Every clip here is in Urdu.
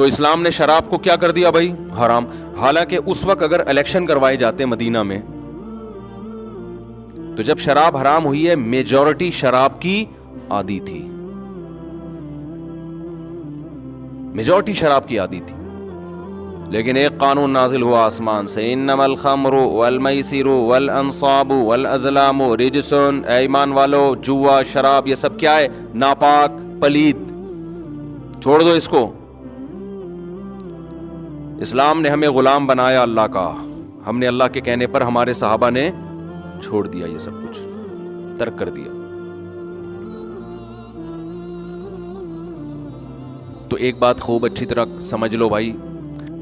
تو اسلام نے شراب کو کیا کر دیا بھائی؟ حرام. حالانکہ اس وقت اگر الیکشن کروائے جاتے مدینہ میں تو جب شراب حرام ہوئی ہے میجورٹی شراب کی عادی تھی, میجورٹی شراب کی عادی تھی. لیکن ایک قانون نازل ہوا آسمان سے, انما الخمر والمیسر والانصاب والازلام رجس. اے ایمان والو, جوا, شراب, یہ سب کیا ہے؟ ناپاک, پلید, چھوڑ دو اس کو. اسلام نے ہمیں غلام بنایا اللہ کا, ہم نے اللہ کے کہنے پر ہمارے صحابہ نے چھوڑ دیا, یہ سب کچھ ترک کر دیا. تو ایک بات خوب اچھی طرح سمجھ لو بھائی,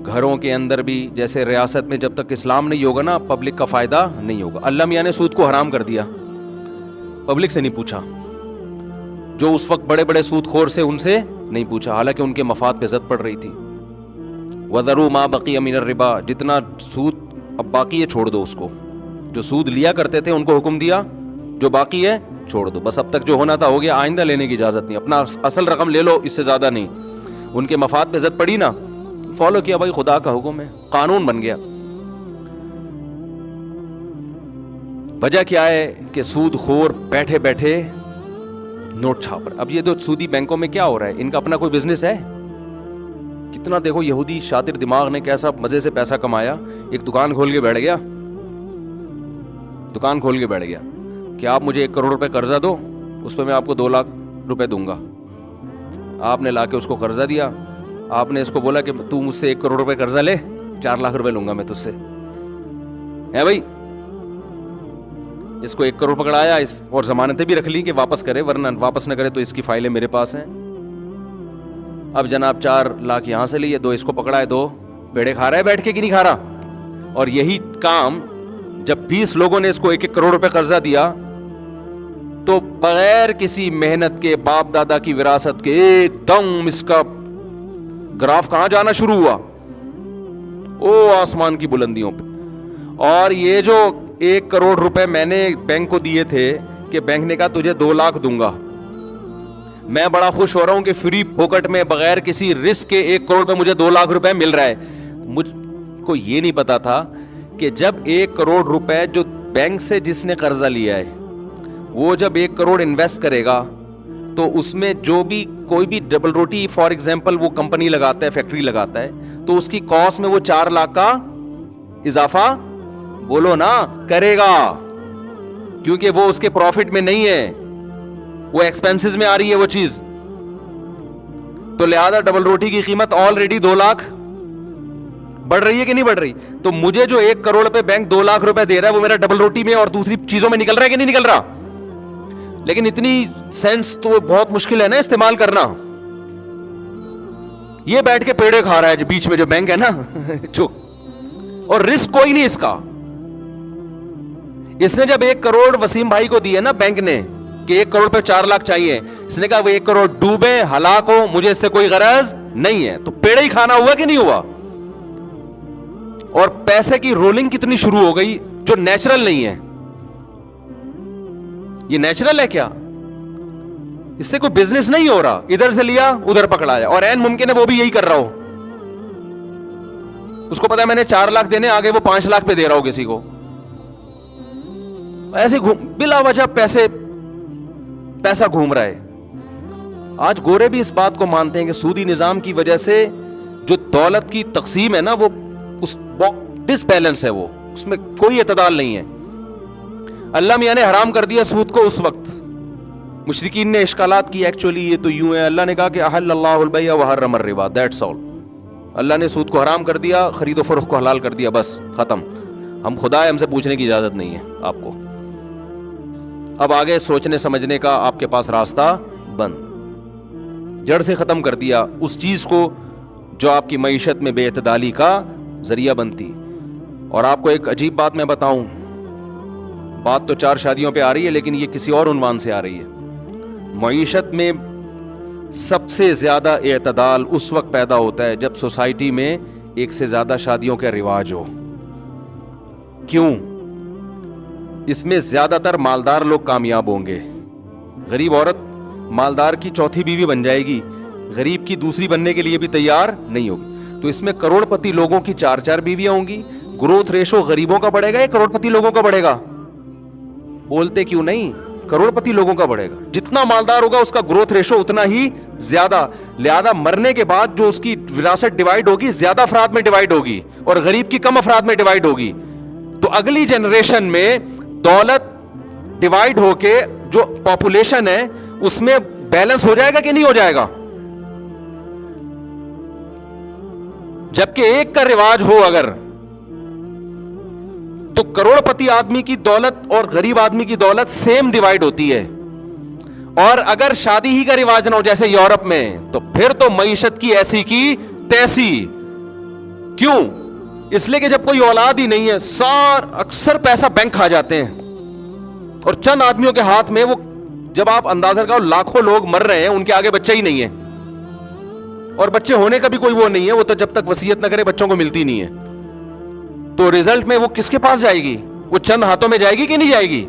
گھروں کے اندر بھی جیسے ریاست میں جب تک اسلام نہیں ہوگا نا پبلک کا فائدہ نہیں ہوگا. اللہ میاں نے سود کو حرام کر دیا, پبلک سے نہیں پوچھا. جو اس وقت بڑے بڑے سود خور سے ان سے نہیں پوچھا, حالانکہ ان کے مفاد پہ زد پڑ رہی تھی. وَذَرُوا مَا بَقِيَ مِنَ الرِّبَا, جتنا سود اب باقی ہے چھوڑ دو اس کو. جو سود لیا کرتے تھے ان کو حکم دیا جو باقی ہے چھوڑ دو, بس اب تک جو ہونا تھا ہو گیا, آئندہ لینے کی اجازت نہیں. اپنا اصل رقم لے لو, اس سے زیادہ نہیں. ان کے مفاد پہ زد پڑی نا, فالو کیا بھائی, خدا کا حکم ہے, قانون بن گیا. وجہ کیا ہے کہ سود خور بیٹھے بیٹھے نوٹ چھاپ رہے. اب یہ جو سودی بینکوں میں کیا ہو رہا ہے, ان کا اپنا کوئی بزنس ہے؟ کتنا دیکھو یہودی شاطر دماغ نے کیسا مزے سے پیسہ کمایا. ایک دکان کھول کے بیٹھ گیا, دکان کھول کے بیٹھ گیا کہ آپ مجھے 1 کروڑ روپے قرضہ دو, اس پہ میں آپ کو 2 لاکھ روپے دوں گا. آپ نے لا کے اس کو قرضہ دیا, آپ نے اس کو بولا کہ تو مجھ سے 1 کروڑ روپے قرضہ لے, 4 لاکھ روپے لوں گا میں تجھ سے. ہے بھائی, اس کو 1 کروڑ پکڑایا اور ضمانتیں بھی رکھ لی کہ واپس کرے, ورنہ واپس نہ کرے تو اس کی فائلیں میرے پاس ہیں. اب جناب 4 لاکھ یہاں سے لیے, 2 اس کو پکڑائے, 2 بیڑے کھا رہا ہے بیٹھ کے کہ نہیں کھا رہا. اور یہی کام جب 20 لوگوں نے اس کو 1 کروڑ روپے قرضہ دیا تو بغیر کسی محنت کے, باپ دادا کی وراثت کے, ایک دم اس کا گراف کہاں جانا شروع ہوا, او آسمان کی بلندیوں پہ. اور یہ جو 1 کروڑ روپے میں نے بینک کو دیے تھے کہ بینک نے کہا تجھے 2 لاکھ دوں گا, میں بڑا خوش ہو رہا ہوں کہ فری پھوکٹ میں بغیر کسی رسک کے 1 کروڑ پہ مجھے 2 لاکھ روپے مل رہا ہے. مجھ کو یہ نہیں پتا تھا کہ جب 1 کروڑ روپے جو بینک سے جس نے قرضہ لیا ہے وہ جب 1 کروڑ انویسٹ کرے گا تو اس میں جو بھی کوئی بھی ڈبل روٹی فار ایگزامپل وہ کمپنی لگاتا ہے, فیکٹری لگاتا ہے, تو اس کی کاسٹ میں وہ 4 لاکھ کا اضافہ بولو نا کرے گا, کیونکہ وہ اس کے پروفٹ میں نہیں ہے, وہ ایکسپینسز میں آ رہی ہے وہ چیز. تو لہذا ڈبل روٹی کی قیمت آلریڈی 2 لاکھ بڑھ رہی ہے کہ نہیں بڑھ رہی. تو مجھے جو 1 کروڑ پہ بینک 2 لاکھ روپے دے رہا ہے وہ میرا ڈبل روٹی میں اور دوسری چیزوں میں نکل رہا ہے کہ نہیں نکل رہا. لیکن اتنی سینس تو بہت مشکل ہے نا استعمال کرنا. یہ بیٹھ کے پیڑے کھا رہا ہے بیچ میں جو بینک ہے نا چک, اور رسک کوئی نہیں اس کا. اس نے جب 1 کروڑ وسیم بھائی کو دیے نا بینک نے کہ 1 کروڑ پہ 4 لاکھ چاہیے, اس نے کہا وہ 1 کروڑ ڈوبے ہلاک ہو, مجھے اس سے کوئی غرض نہیں ہے. تو پیڑے ہی کھانا ہوا کہ نہیں ہوا. اور پیسے کی رولنگ کتنی شروع ہو گئی جو نیچرل نہیں ہے. یہ نیچرل ہے کیا؟ اس سے کوئی بزنس نہیں ہو رہا, ادھر سے لیا ادھر پکڑایا, اور عین ممکن ہے وہ بھی یہی کر رہا ہو. اس کو پتا ہے میں نے 4 لاکھ دینے, آگے وہ 5 لاکھ پہ دے رہا ہو کسی کو. ایسے بلا وجہ پیسہ گھوم رہا ہے. آج گورے بھی اس بات کو مانتے ہیں کہ سودی نظام کی وجہ سے جو دولت کی تقسیم ہے نا وہ ڈس بیلنس ہے, وہ اس میں کوئی اعتدال نہیں ہے. اللہ میاں نے حرام کر دیا سود کو. اس وقت مشرکین نے اشکالات کی, ایکچولی یہ تو یوں ہے, اللہ نے کہا کہ احل اللہ البیع وحرم الربا, دیٹس آل. اللہ نے سود کو حرام کر دیا, خرید و فروخت کو حلال کر دیا, بس ختم. ہم خدا ہے, ہم سے پوچھنے کی اجازت نہیں ہے آپ کو. اب آگے سوچنے سمجھنے کا آپ کے پاس راستہ بند, جڑ سے ختم کر دیا اس چیز کو جو آپ کی معیشت میں بے اعتدالی کا ذریعہ بنتی. اور آپ کو ایک عجیب بات میں بتاؤں, بات تو 4 شادیوں پہ آ رہی ہے لیکن یہ کسی اور عنوان سے آ رہی ہے. معیشت میں سب سے زیادہ اعتدال اس وقت پیدا ہوتا ہے جب سوسائٹی میں 1 سے زیادہ شادیوں کا رواج ہو. کیوں؟ اس میں زیادہ تر مالدار لوگ کامیاب ہوں گے. غریب عورت مالدار کی چوتھی بیوی بن جائے گی غریب کی دوسری بننے کے لیے بھی تیار نہیں ہوگی. تو اس میں کروڑپتی لوگوں کی 4 بیویاں ہوں گی. گروتھ ریشو غریبوں کا بڑھے گا یا کروڑپتی لوگوں کا بڑھے گا؟ بولتے کیوں نہیں؟ کروڑپتی لوگوں کا بڑھے گا. جتنا مالدار ہوگا اس کا گروتھ ریشو اتنا ہی زیادہ. لہذا مرنے کے بعد جو اس کی وراثت ڈیوائڈ ہوگی زیادہ افراد میں ڈیوائڈ ہوگی اور غریب کی کم افراد میں ڈیوائڈ ہوگی. تو اگلی جنریشن میں دولت ڈیوائڈ ہو کے جو پاپولیشن ہے اس میں بیلنس ہو جائے گا کہ نہیں ہو جائے گا؟ جبکہ ایک کا رواج ہو اگر تو کروڑپتی آدمی کی دولت اور غریب آدمی کی دولت سیم ڈیوائڈ ہوتی ہے. اور اگر شادی ہی کا رواج نہ ہو جیسے یورپ میں تو پھر تو معیشت کی ایسی کی تیسی. کیوں؟ اس لیے کہ جب کوئی اولاد ہی نہیں ہے اکثر پیسہ بینک کھا جاتے ہیں اور چند آدمیوں کے ہاتھ میں وہ. جب آپ اندازہ کرو لاکھوں لوگ مر رہے ہیں ان کے آگے بچہ ہی نہیں ہے اور بچے ہونے کا بھی کوئی وہ نہیں ہے. وہ تو جب تک وصیت نہ کرے بچوں کو ملتی نہیں ہے. تو ریزلٹ میں وہ کس کے پاس جائے گی؟ وہ چند ہاتھوں میں جائے گی کہ نہیں جائے گی؟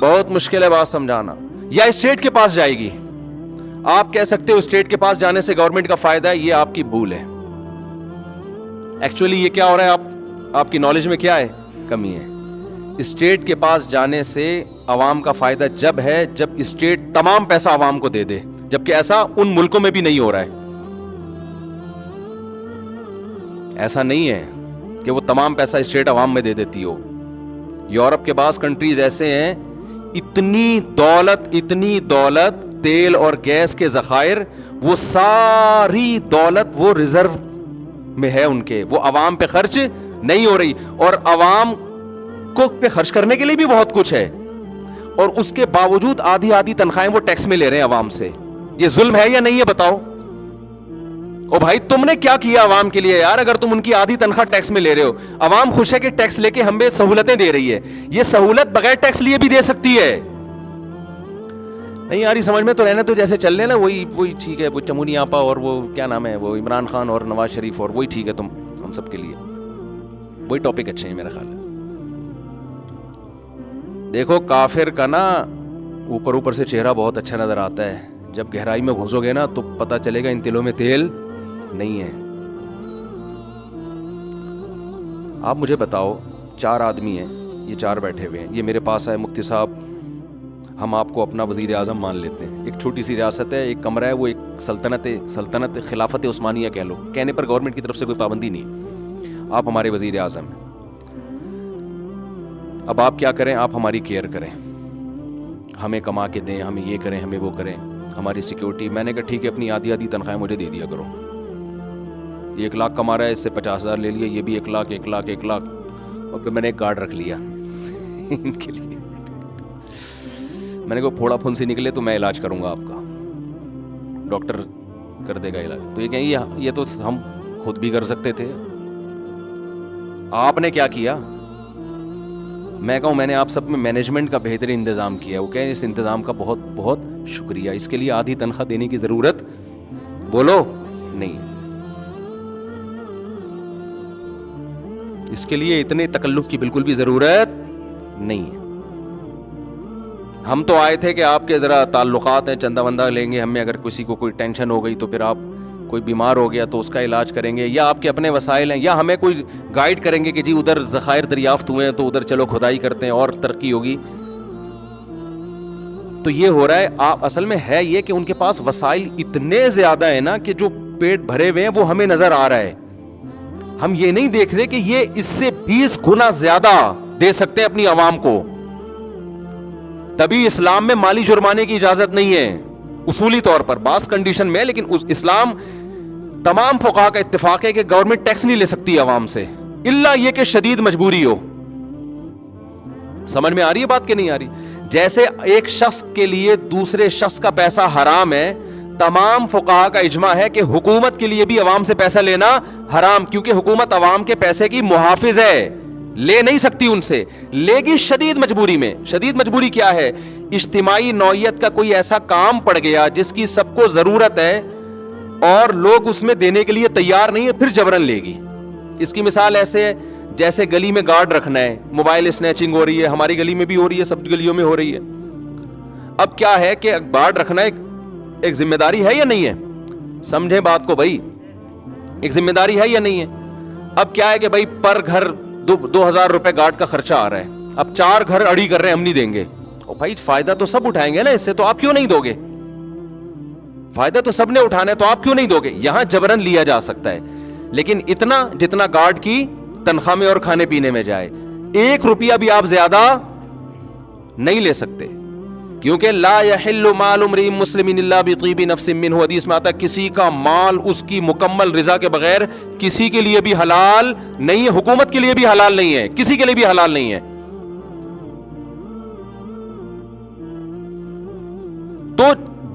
بہت مشکل ہے بات سمجھانا. یا اسٹیٹ کے پاس جائے گی. آپ کہہ سکتے ہو اسٹیٹ کے پاس جانے سے گورنمنٹ کا فائدہ ہے. یہ آپ کی بھول ہے. ایکچولی یہ کیا ہو رہا ہے؟ آپ کی نالج میں کیا ہے؟ کمی ہے. اسٹیٹ کے پاس جانے سے عوام کا فائدہ جب ہے جب اسٹیٹ تمام پیسہ عوام کو دے دے, جبکہ ایسا ان ملکوں میں بھی نہیں ہو رہا ہے. ایسا نہیں ہے کہ وہ تمام پیسہ اسٹیٹ عوام میں دے دیتی ہو. یورپ کے بعض کنٹریز ایسے ہیں اتنی دولت تیل اور گیس کے ذخائر, وہ ساری دولت وہ ریزرو میں ہے ان کے, وہ عوام پہ خرچ نہیں ہو رہی. اور عوام کو پہ خرچ کرنے کے لیے بھی بہت کچھ ہے اور اس کے باوجود آدھی تنخواہیں وہ ٹیکس میں لے رہے ہیں عوام سے. یہ ظلم ہے یا نہیں ہے بتاؤ؟ او بھائی تم نے کیا کیا عوام کے لیے یار؟ اگر تم ان کی آدھی تنخواہ ٹیکس میں لے رہے ہو, عوام خوش ہے کہ ٹیکس لے کے ہمیں سہولتیں دے رہی ہے. یہ سہولت بغیر ٹیکس لیے بھی دے سکتی ہے. نہیں یاری سمجھ میں تو رہنا, تو جیسے چل رہے نا وہی ٹھیک ہے. وہ چمونی آپا اور وہ کیا نام ہے, وہ عمران خان اور نواز شریف, اور وہی ٹھیک ہے. تم ہم سب کے لیے وہی ٹاپک اچھے ہیں میرا خیال ہے. دیکھو کافر کا نا اوپر سے چہرہ بہت اچھا نظر آتا ہے, جب گہرائی میں گھسو گے نا تو پتہ چلے گا ان تلوں میں تیل نہیں ہے. آپ مجھے بتاؤ 4 آدمی ہیں, یہ 4 بیٹھے ہوئے ہیں, یہ میرے پاس آئے مفتی صاحب ہم آپ کو اپنا وزیر اعظم مان لیتے ہیں. ایک چھوٹی سی ریاست ہے, ایک کمرہ ہے, وہ ایک سلطنت خلافت عثمانیہ کہہ لو, کہنے پر گورنمنٹ کی طرف سے کوئی پابندی نہیں. آپ ہمارے وزیر اعظم ہیں. اب آپ کیا کریں؟ آپ ہماری کیئر کریں, ہمیں کما کے دیں, ہمیں یہ کریں, ہمیں وہ کریں, ہماری سیکیورٹی. میں نے کہا ٹھیک ہے اپنی آدھی تنخواہیں مجھے دے دیا کرو. 1 لاکھ کما رہا ہے, اس سے 50,000 لے لیا, یہ بھی 1 لاکھ. اور پھر میں نے ایک گارڈ رکھ لیا ان کے لیے. میں نے کہا پھوڑا پھنسی نکلے تو میں علاج کروں گا آپ کا, ڈاکٹر کر دے گا علاج. تو یہ کہیں یہ تو ہم خود بھی کر سکتے تھے, آپ نے کیا کیا؟ میں کہوں میں نے آپ سب میں مینجمنٹ کا بہترین انتظام کیا. وہ کہیں اس انتظام کا بہت بہت شکریہ, اس کے لیے آدھی تنخواہ دینے کی ضرورت بولو نہیں ہے. اس کے لیے اتنے تکلف کی بالکل بھی ضرورت نہیں ہے. ہم تو آئے تھے کہ آپ کے ذرا تعلقات ہیں, چندہ وندہ لیں گے ہمیں, اگر کسی کو کوئی ٹینشن ہو گئی تو پھر آپ کوئی بیمار ہو گیا تو اس کا علاج کریں گے, یا آپ کے اپنے وسائل ہیں, یا ہمیں کوئی گائیڈ کریں گے کہ جی ادھر ذخائر دریافت ہوئے ہیں تو ادھر چلو کھدائی کرتے ہیں اور ترقی ہوگی. تو یہ ہو رہا ہے. آپ اصل میں ہے یہ کہ ان کے پاس وسائل اتنے زیادہ ہیں نا کہ جو پیٹ بھرے ہوئے ہیں وہ ہمیں نظر آ رہا ہے. ہم یہ نہیں دیکھ رہے کہ یہ اس سے 20 گنا زیادہ دے سکتے ہیں اپنی عوام کو. تبھی اسلام میں مالی جرمانے کی اجازت نہیں ہے اصولی طور پر, بعض کنڈیشن میں, لیکن اسلام تمام فقہا کا اتفاق ہے کہ گورنمنٹ ٹیکس نہیں لے سکتی عوام سے, الا یہ کہ شدید مجبوری ہو. سمجھ میں آ رہی ہے بات کہ نہیں آ رہی؟ جیسے ایک شخص کے لیے دوسرے شخص کا پیسہ حرام ہے, تمام فقہا کا اجماع ہے کہ حکومت کے لیے بھی عوام سے پیسہ لینا حرام, کیونکہ حکومت عوام کے پیسے کی محافظ ہے, لے نہیں سکتی ان سے, لے گی شدید مجبوری میں. شدید مجبوری کیا ہے؟ اجتماعی نوعیت کا کوئی ایسا کام پڑ گیا جس کی سب کو ضرورت ہے اور لوگ اس میں دینے کے لیے تیار نہیں ہے, پھر جبرن لے گی. اس کی مثال ایسے ہے جیسے گلی میں گارڈ رکھنا ہے, موبائل اسنیچنگ ہو رہی ہے, ہماری گلی میں بھی ہو رہی ہے, سب گلیوں میں ہو رہی ہے. اب کیا ہے کہ گارڈ رکھنا ہے, ایک ذمہ داری ہے یا نہیں ہے؟ سمجھیں بات کو بھائی, ایک ذمہ داری ہے یا نہیں ہے؟ اب کیا ہے کہ بھائی پر گھر 2000 روپے گارڈ کا خرچہ آ رہا ہے, اب 4 گھر اڑی کر رہے ہیں ہم نہیں دیں گے. بھائی فائدہ تو سب اٹھائیں گے نا اس سے, تو آپ کیوں نہیں دو گے؟ فائدہ تو سب نے اٹھانا ہے, تو آپ کیوں نہیں دو گے؟ یہاں جبرن لیا جا سکتا ہے, لیکن اتنا جتنا گارڈ کی تنخواہ میں اور کھانے پینے میں جائے. 1 روپیہ بھی آپ زیادہ نہیں لے سکتے, کیونکہ لا یحل مال امرئ مسلم الا بطیب نفس منہ, حدیث میں آتا ہے کسی کا مال اس کی مکمل رضا کے بغیر کسی کے لیے بھی حلال نہیں ہے, حکومت کے لیے بھی حلال نہیں ہے, کسی کے لیے بھی حلال نہیں ہے. تو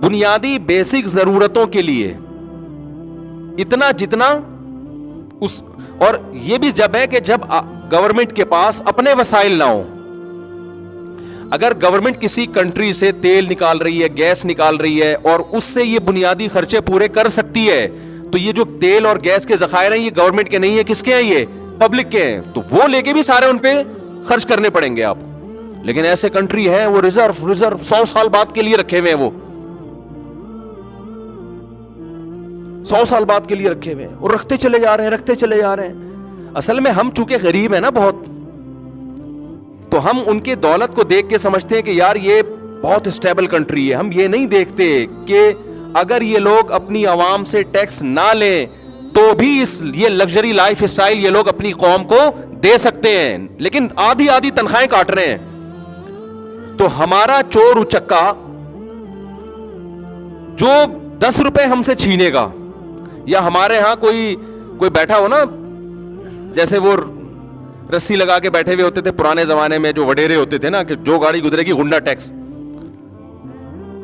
بنیادی بیسک ضرورتوں کے لیے اتنا جتنا اس, اور یہ بھی جب ہے کہ جب گورنمنٹ کے پاس اپنے وسائل نہ ہو. اگر گورنمنٹ کسی کنٹری سے تیل نکال رہی ہے, گیس نکال رہی ہے, اور اس سے یہ بنیادی خرچے پورے کر سکتی ہے, تو یہ جو تیل اور گیس کے ذخائر ہیں یہ گورنمنٹ کے نہیں ہے, کس کے ہیں؟ یہ پبلک کے ہیں. تو وہ لے کے بھی سارے ان پہ خرچ کرنے پڑیں گے آپ. لیکن ایسے کنٹری ہیں وہ ریزرو 100 سال بعد کے لیے رکھے ہوئے ہیں, وہ 100 سال بعد کے لیے رکھے ہوئے ہیں, اور رکھتے چلے جا رہے ہیں. اصل میں ہم چونکہ غریب ہیں نا بہت, تو ہم ان کے دولت کو دیکھ کے سمجھتے ہیں کہ یار یہ بہت اسٹیبل کنٹری ہے. ہم یہ نہیں دیکھتے کہ اگر یہ لوگ اپنی عوام سے ٹیکس نہ لیں تو بھی یہ لگژری لائف اسٹائل یہ لوگ اپنی قوم کو دے سکتے ہیں, لیکن آدھی تنخواہیں کاٹ رہے ہیں. تو ہمارا چور اچکا جو 10 روپے ہم سے چھینے گا, یا ہمارے ہاں کوئی بیٹھا ہو نا, جیسے وہ رسی لگا کے بیٹھے ہوئے ہوتے تھے پرانے زمانے میں, جو وڈیرے ہوتے تھے نا, کہ جو گاڑی گزرے گی غنڈہ ٹیکس,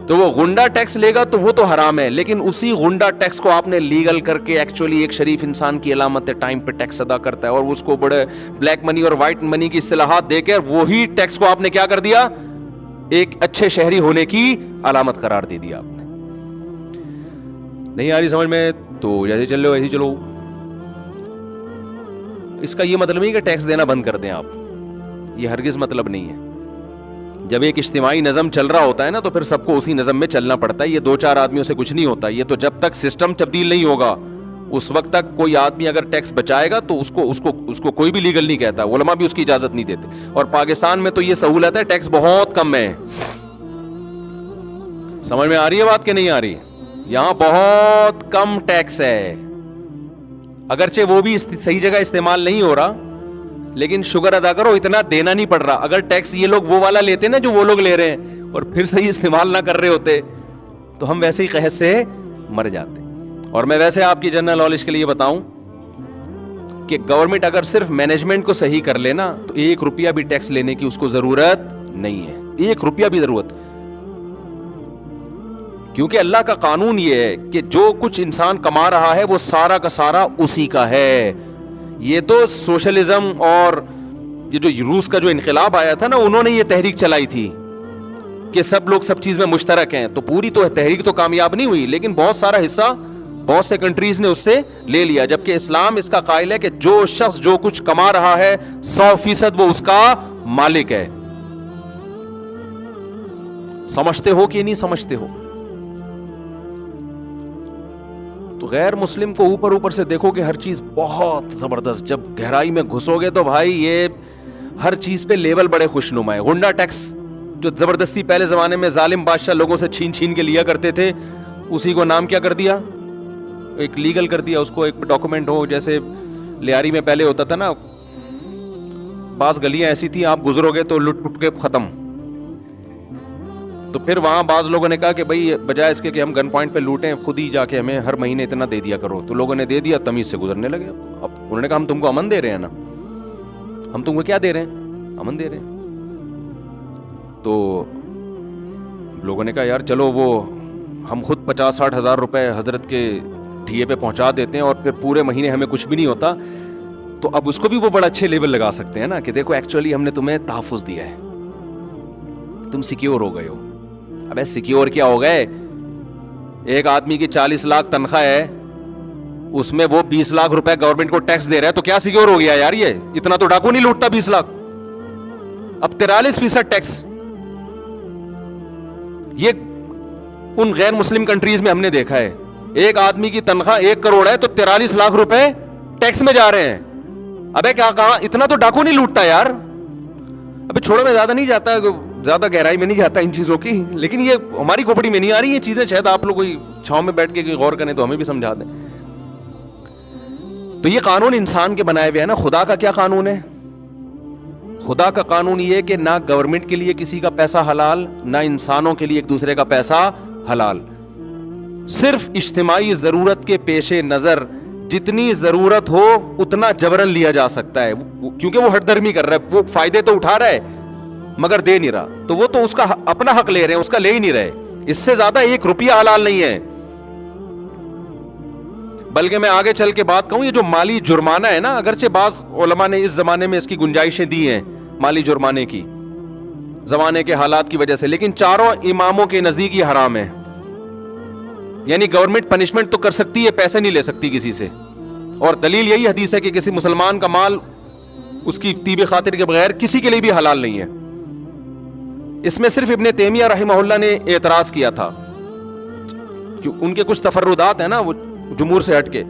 تو وہ غنڈہ ٹیکس لے گا تو وہ تو حرام ہے, لیکن اسی غنڈہ ٹیکس کو آپ نے لیگل کر کے ایکچولی ایک شریف انسان کی علامت ہے, ٹائم پہ ٹیکس ادا کرتا ہے, اور اس کو بڑے بلیک منی اور وائٹ منی کی اصطلاحات دے کے وہی ٹیکس کو آپ نے کیا کر دیا, ایک اچھے شہری ہونے کی علامت قرار دے دیا آپ نے. نہیں آ رہی سمجھ میں؟ تو جیسے چل رہے ہو ایسے چلو. اس کا یہ مطلب نہیں کہ ٹیکس دینا بند کر دیں آپ, یہ ہرگز مطلب نہیں ہے. جب ایک اجتماعی نظم چل رہا ہوتا ہے نا, تو پھر سب کو اسی نظم میں چلنا پڑتا ہے. یہ 2-4 آدمیوں سے کچھ نہیں ہوتا. یہ تو جب تک سسٹم تبدیل نہیں ہوگا اس وقت تک کوئی آدمی اگر ٹیکس بچائے گا تو اس کو کوئی بھی لیگل نہیں کہتا, علماء بھی اس کی اجازت نہیں دیتے. اور پاکستان میں تو یہ سہولت ہے, ٹیکس بہت کم ہے. سمجھ میں آ رہی ہے بات کہ نہیں آ رہی؟ یہاں بہت کم ٹیکس ہے, اگرچہ وہ بھی صحیح جگہ استعمال نہیں ہو رہا, لیکن شکر ادا کرو اتنا دینا نہیں پڑ رہا. اگر ٹیکس یہ لوگ وہ والا لیتے نا جو وہ لوگ لے رہے ہیں, اور پھر صحیح استعمال نہ کر رہے ہوتے, تو ہم ویسے ہی قحط سے مر جاتے. اور میں ویسے آپ کی جنرل نالج کے لیے بتاؤں کہ گورنمنٹ اگر صرف مینجمنٹ کو صحیح کر لے نا, تو 1 روپیہ بھی ٹیکس لینے کی اس کو ضرورت نہیں ہے, 1 روپیہ بھی ضرورت. کیونکہ اللہ کا قانون یہ ہے کہ جو کچھ انسان کما رہا ہے وہ سارا کا سارا اسی کا ہے. یہ تو سوشلزم اور یہ جو روس کا جو انقلاب آیا تھا نا, انہوں نے یہ تحریک چلائی تھی کہ سب لوگ سب چیز میں مشترک ہیں. تو پوری تو تحریک تو کامیاب نہیں ہوئی, لیکن بہت سارا حصہ بہت سے کنٹریز نے اس سے لے لیا. جبکہ اسلام اس کا قائل ہے کہ جو شخص جو کچھ کما رہا ہے 100% وہ اس کا مالک ہے. سمجھتے ہو کہ نہیں سمجھتے ہو؟ تو غیر مسلم کو اوپر سے دیکھو کہ ہر چیز بہت زبردست, جب گہرائی میں گھسو گے تو بھائی یہ ہر چیز پہ لیبل بڑے خوشنما ہے. غنڈہ ٹیکس جو زبردستی پہلے زمانے میں ظالم بادشاہ لوگوں سے چھین کے لیا کرتے تھے, اسی کو نام کیا کر دیا, ایک لیگل کر دیا. اس کو ایک ڈاکومنٹ ہو, جیسے لیاری میں پہلے ہوتا تھا نا, بعض گلیاں ایسی تھیں آپ گزرو گے تو لٹ پٹ کے ختم. تو پھر وہاں بعض لوگوں نے کہا کہ بھائی بجائے اس کے کہ ہم گن پوائنٹ پہ لوٹیں, خود ہی جا کے ہمیں ہر مہینے اتنا دے دیا کرو. تو لوگوں نے دے دیا, تمیز سے گزرنے لگے. اب انہوں نے کہا ہم تم کو امن دے رہے ہیں نا, ہم تم کو کیا دے رہے ہیں, امن دے رہے ہیں. تو لوگوں نے کہا یار چلو وہ ہم خود 50-60 ہزار روپے حضرت کے ٹھیے پہ پہنچا دیتے ہیں, اور پھر پورے مہینے ہمیں کچھ بھی نہیں ہوتا. تو اب اس کو بھی وہ بڑا اچھے لیبل لگا سکتے ہیں نا کہ دیکھو ایکچولی ہم نے تمہیں تحفظ دیا ہے, تم سیکیور ہو گئے ہو. ابے سیکیور کیا ہو گئے؟ ایک آدمی کی 40 لاکھ تنخواہ ہے, اس میں وہ 20 لاکھ روپے گورنمنٹ کو ٹیکس دے رہا ہے, تو کیا سیکیور ہو گیا یار؟ یہ اتنا تو ڈاکو نہیں لوٹتا 20 لاکھ. اب 43% ٹیکس. یہ ان غیر مسلم کنٹریز میں ہم نے دیکھا ہے ایک آدمی کی تنخواہ 1 کروڑ ہے تو 43 لاکھ روپے ٹیکس میں جا رہے ہیں. ابے کیا کہاں اتنا تو ڈاکو نہیں لوٹتا یار. ابھی چھوڑو میں زیادہ نہیں جاتا, زیادہ گہرائی میں نہیں جاتا ان چیزوں کی, لیکن یہ ہماری کھوپڑی میں نہیں آ رہی یہ چیزیں, شاید آپ لوگ کوئی چھاؤں میں بیٹھ کے غور کریں تو ہمیں بھی سمجھا دیں. تو یہ قانون انسان کے بنائے ہوئے ہیں نا. خدا کا کیا قانون ہے؟ خدا کا قانون یہ ہے کہ نہ گورنمنٹ کے لیے کسی کا پیسہ حلال, نہ انسانوں کے لیے ایک دوسرے کا پیسہ حلال. صرف اجتماعی ضرورت کے پیش نظر جتنی ضرورت ہو اتنا جبرن لیا جا سکتا ہے, کیونکہ وہ ہٹ درمی کر رہا ہے, وہ فائدے تو اٹھا رہا ہے مگر دے نہیں رہا, تو وہ تو اس کا اپنا حق لے رہے ہیں, اس کا لے ہی نہیں رہے. اس سے زیادہ 1 روپیہ حلال نہیں ہے. بلکہ میں آگے چل کے بات کہوں, یہ جو مالی جرمانہ ہے نا, اگرچہ بعض علماء نے اس زمانے میں اس کی گنجائشیں دی ہیں مالی جرمانے کی زمانے کے حالات کی وجہ سے, لیکن چاروں اماموں کے نزدیک یہ حرام ہے. یعنی گورنمنٹ پنشمنٹ تو کر سکتی ہے, پیسے نہیں لے سکتی کسی سے, اور دلیل یہی حدیث ہے کہ کسی مسلمان کا مال اس کی طیب خاطر کے بغیر کسی کے لیے بھی حلال نہیں ہے. اس میں صرف ابن تیمیہ رحمہ اللہ نے اعتراض کیا تھا, ان کے کچھ تفردات ہیں نا وہ جمہور سے ہٹ کے,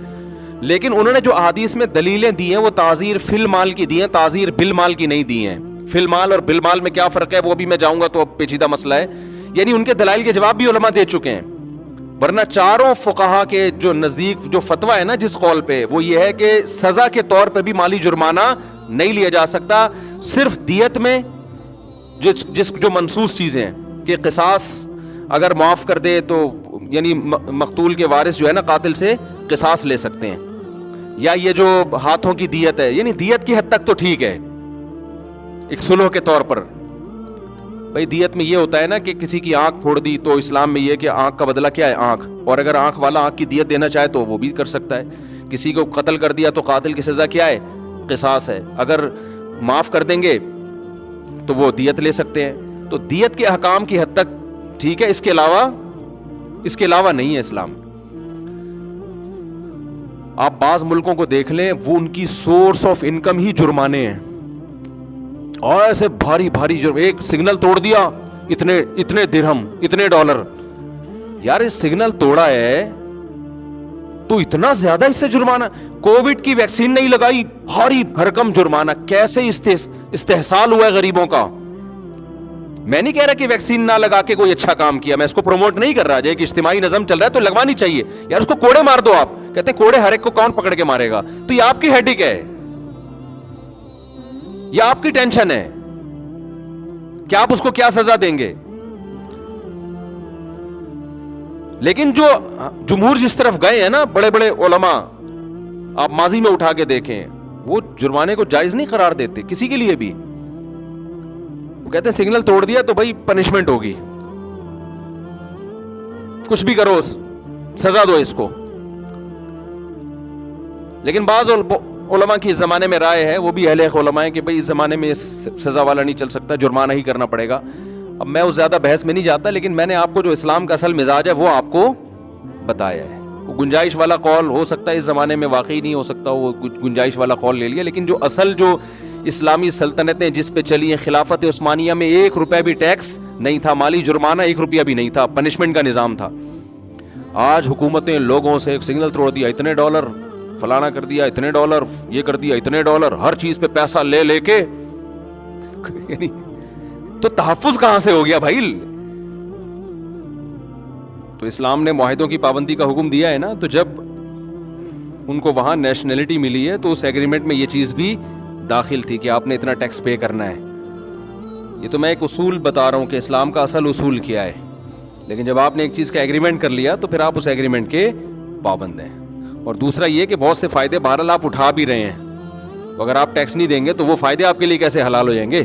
لیکن انہوں نے جو احادیث میں دلیلیں دی ہیں وہ تعزیر فی المال کی دی ہیں, تعزیر بالمال کی نہیں دی ہیں. فی المال اور بالمال میں کیا فرق ہے وہ بھی میں جاؤں گا تو اب پیچیدہ مسئلہ ہے, یعنی ان کے دلائل کے جواب بھی علماء دے چکے ہیں. ورنہ چاروں فقہا کے جو نزدیک جو فتویٰ ہے نا جس قول پہ, وہ یہ ہے کہ سزا کے طور پہ بھی مالی جرمانہ نہیں لیا جا سکتا, صرف دیت میں جو منصوص چیزیں ہیں کہ قصاص اگر معاف کر دے تو یعنی مقتول کے وارث جو ہے نا قاتل سے قصاص لے سکتے ہیں, یا یہ جو ہاتھوں کی دیت ہے, یعنی دیت کی حد تک تو ٹھیک ہے ایک صلح کے طور پر. بھائی دیت میں یہ ہوتا ہے نا کہ کسی کی آنکھ پھوڑ دی تو اسلام میں یہ کہ آنکھ کا بدلہ کیا ہے آنکھ, اور اگر آنکھ والا آنکھ کی دیت دینا چاہے تو وہ بھی کر سکتا ہے. کسی کو قتل کر دیا تو قاتل کی سزا کیا ہے, قصاص ہے. اگر معاف کر دیں گے تو وہ دیت لے سکتے ہیں. تو دیت کے احکام کی حد تک ٹھیک ہے, اس کے علاوہ نہیں ہے اسلام. آپ بعض ملکوں کو دیکھ لیں, وہ ان کی سورس آف انکم ہی جرمانے ہیں, اور ایسے بھاری بھاری جرم, ایک سگنل توڑ دیا اتنے درہم اتنے ڈالر. یار اس سگنل توڑا ہے تو اتنا زیادہ اس سے جرمانہ. کووڈ کی ویکسین نہیں لگائی, بھاری بھرکم جرمانہ. کیسے استحصال ہوا ہے غریبوں کا. میں نہیں کہہ رہا کہ ویکسین نہ لگا کے کوئی اچھا کام کیا, میں اس کو پروموٹ نہیں کر رہا, جو کہ اجتماعی نظم چل رہا ہے تو لگوانی چاہیے. یار اس کو کوڑے مار دو. آپ کہتے ہیں کوڑے ہر ایک کو کون پکڑ کے مارے گا, تو یہ آپ کی ہیڈک ہے, یہ آپ کی ٹینشن ہے کہ آپ اس کو کیا سزا دیں گے. لیکن جو جمہور جس طرف گئے ہیں نا بڑے بڑے علماء, آپ ماضی میں اٹھا کے دیکھیں, وہ جرمانے کو جائز نہیں قرار دیتے کسی کے لیے بھی. وہ کہتے ہیں سگنل توڑ دیا تو بھائی پنشمنٹ ہوگی, کچھ بھی کرو سزا دو اس کو. لیکن بعض علماء کی اس زمانے میں رائے ہے, وہ بھی اہل علماء ہیں, کہ بھئی اس زمانے میں سزا والا نہیں چل سکتا, جرمانہ ہی کرنا پڑے گا. اب میں اس زیادہ بحث میں نہیں جاتا, لیکن میں نے آپ کو جو اسلام کا اصل مزاج ہے وہ آپ کو بتایا ہے. وہ گنجائش والا قول ہو سکتا ہے اس زمانے میں واقعی نہیں ہو سکتا, وہ گنجائش والا قول لے لیا, لیکن جو اصل جو اسلامی سلطنتیں جس پہ چلی ہیں, خلافت عثمانیہ میں 1 روپے بھی ٹیکس نہیں تھا, مالی جرمانہ 1 روپیہ بھی نہیں تھا, پنشمنٹ کا نظام تھا. آج حکومتیں لوگوں سے ایک سگنل توڑ دیا اتنے ڈالر, فلانا کر دیا اتنے ڈالر, یہ کر دیا اتنے ڈالر, ہر چیز پہ پیسہ لے کے, تو تحفظ کہاں سے ہو گیا بھائی. تو اسلام نے معاہدوں کی پابندی کا حکم دیا ہے نا, تو جب ان کو وہاں نیشنلٹی ملی ہے تو اس ایگریمنٹ میں یہ چیز بھی داخل تھی کہ آپ نے اتنا ٹیکس پے کرنا ہے. یہ تو میں ایک اصول بتا رہا ہوں کہ اسلام کا اصل اصول کیا ہے, لیکن جب آپ نے ایک چیز کا ایگریمنٹ کر لیا تو پھر آپ اس ایگریمنٹ کے پابند ہیں. اور دوسرا یہ کہ بہت سے فائدے بہرحال آپ اٹھا بھی رہے ہیں, تو اگر آپ ٹیکس نہیں دیں گے تو وہ فائدے آپ کے لیے کیسے حلال ہو جائیں گے.